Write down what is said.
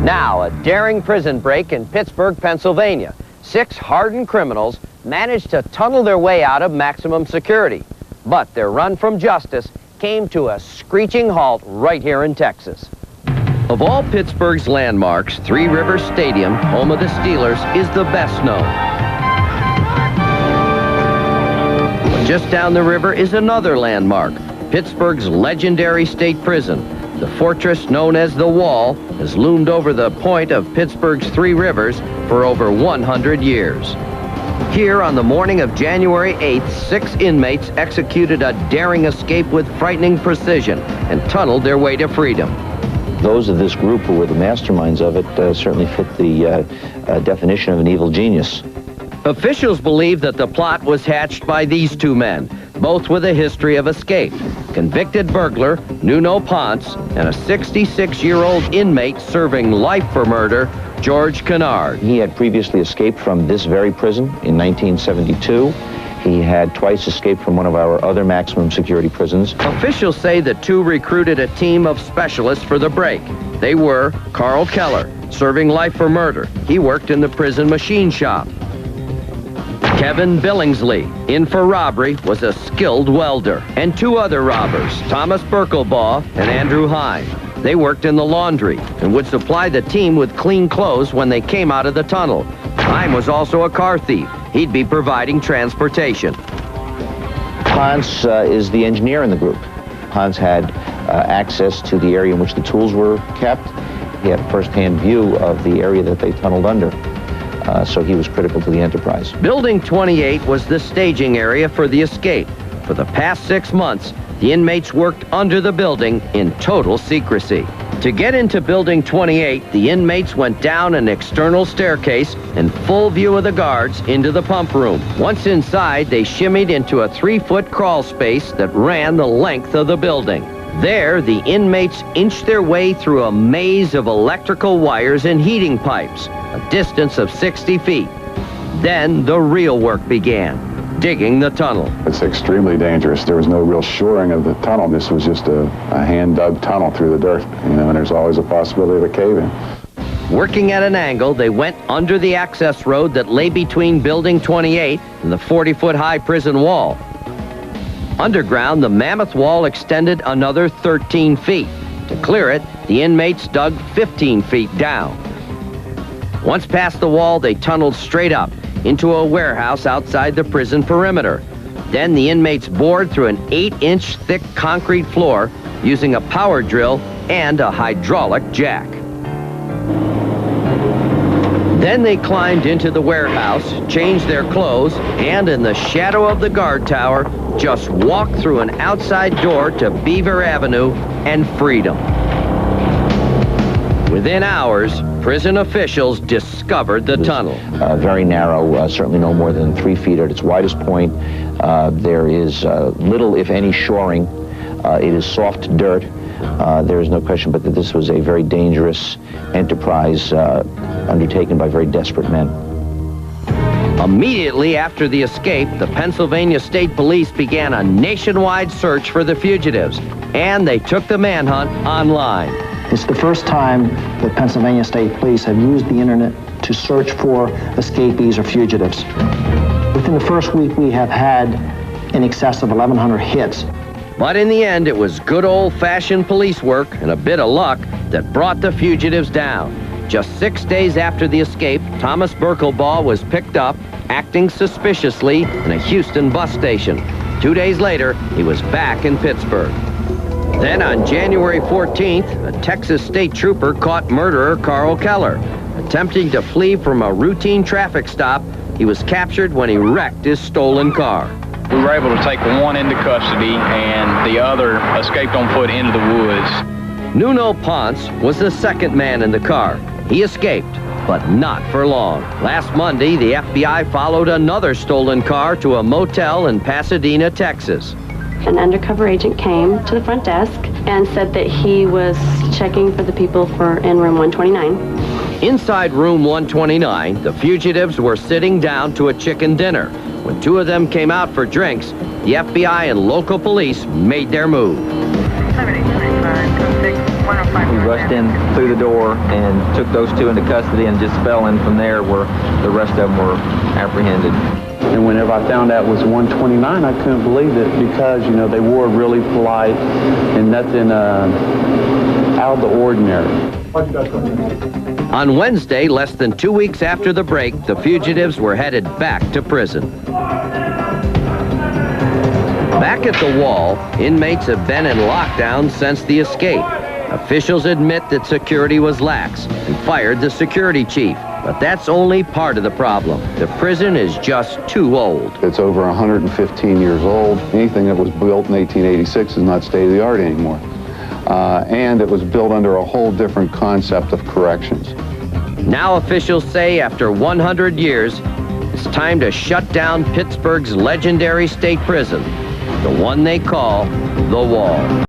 Now, a daring prison break in Pittsburgh, Pennsylvania. 6 hardened criminals managed to tunnel their way out of maximum security. But their run from justice came to a screeching halt right here in Texas. Of all Pittsburgh's landmarks, Three Rivers Stadium, home of the Steelers, is the best known. But just down the river is another landmark, Pittsburgh's legendary state prison. The fortress known as the Wall has loomed over the point of Pittsburgh's Three Rivers for over 100 years. Here on the morning of January 8th, 6 inmates executed a daring escape with frightening precision and tunneled their way to freedom. Those of this group who were the masterminds of it certainly fit the definition of an evil genius. Officials believe that the plot was hatched by these 2 men, both with a history of escape. Convicted burglar Nuno Ponce and a 66-year-old inmate serving life for murder, George Kennard. He had previously escaped from this very prison in 1972. He had twice escaped from one of our other maximum security prisons. Officials say the 2 recruited a team of specialists for the break. They were Carl Keller, serving life for murder. He worked in the prison machine shop. Kevin Billingsley, in for robbery, was a skilled welder. And 2 other robbers, Thomas Birkelbaugh and Andrew Hine. They worked in the laundry and would supply the team with clean clothes when they came out of the tunnel. Hine was also a car thief. He'd be providing transportation. Ponce is the engineer in the group. Ponce had access to the area in which the tools were kept. He had a first-hand view of the area that they tunneled under. So he was critical to the enterprise. Building 28 was the staging area for the escape. For the past 6 months, the inmates worked under the building in total secrecy. To get into Building 28, the inmates went down an external staircase in full view of the guards into the pump room. Once inside, they shimmied into a 3-foot crawl space that ran the length of the building. There, the inmates inched their way through a maze of electrical wires and heating pipes, a distance of 60 feet. Then the real work began, digging the tunnel. It's extremely dangerous. There was no real shoring of the tunnel. This was just a hand-dug tunnel through the dirt, and there's always a possibility of a cave-in. Working at an angle, they went under the access road that lay between Building 28 and the 40-foot-high prison wall. Underground, the mammoth wall extended another 13 feet. To clear it, the inmates dug 15 feet down. Once past the wall, they tunneled straight up into a warehouse outside the prison perimeter. Then the inmates bored through an 8-inch thick concrete floor using a power drill and a hydraulic jack. Then they climbed into the warehouse, changed their clothes, and in the shadow of the guard tower, just walked through an outside door to Beaver Avenue and freedom. Within hours, prison officials discovered the tunnel. Very narrow, certainly no more than 3 feet at its widest point. There is little, if any, shoring. It is soft dirt. There is no question but that this was a very dangerous enterprise undertaken by very desperate men. Immediately after the escape, the Pennsylvania State Police began a nationwide search for the fugitives, and they took the manhunt online. It's the first time that Pennsylvania State Police have used the internet to search for escapees or fugitives. Within the first week, we have had in excess of 1,100 hits. But in the end, it was good old-fashioned police work and a bit of luck that brought the fugitives down. Just 6 days after the escape, Thomas Birkelbaugh was picked up, acting suspiciously in a Houston bus station. 2 days later, he was back in Pittsburgh. Then on January 14th, a Texas state trooper caught murderer Carl Keller. Attempting to flee from a routine traffic stop, he was captured when he wrecked his stolen car. We were able to take one into custody and the other escaped on foot into the woods. Nuno Ponce was the second man in the car. He escaped, but not for long. Last Monday, the FBI followed another stolen car to a motel in Pasadena, Texas. An undercover agent came to the front desk and said that he was checking for the people in room 129. Inside room 129, the fugitives were sitting down to a chicken dinner. When 2 of them came out for drinks, the FBI and local police made their move. We rushed in through the door and took those two into custody and just fell in from there where the rest of them were apprehended. And whenever I found out it was 129, I couldn't believe it because, you know, they were really polite and nothing out of the ordinary. On Wednesday, less than 2 weeks after the break, the fugitives were headed back to prison. Back at the wall, inmates have been in lockdown since the escape. Officials admit that security was lax and fired the security chief. But that's only part of the problem. The prison is just too old. It's over 115 years old. Anything that was built in 1886 is not state-of-the-art anymore. And it was built under a whole different concept of corrections. Now officials say after 100 years, it's time to shut down Pittsburgh's legendary state prison, the one they call The Wall.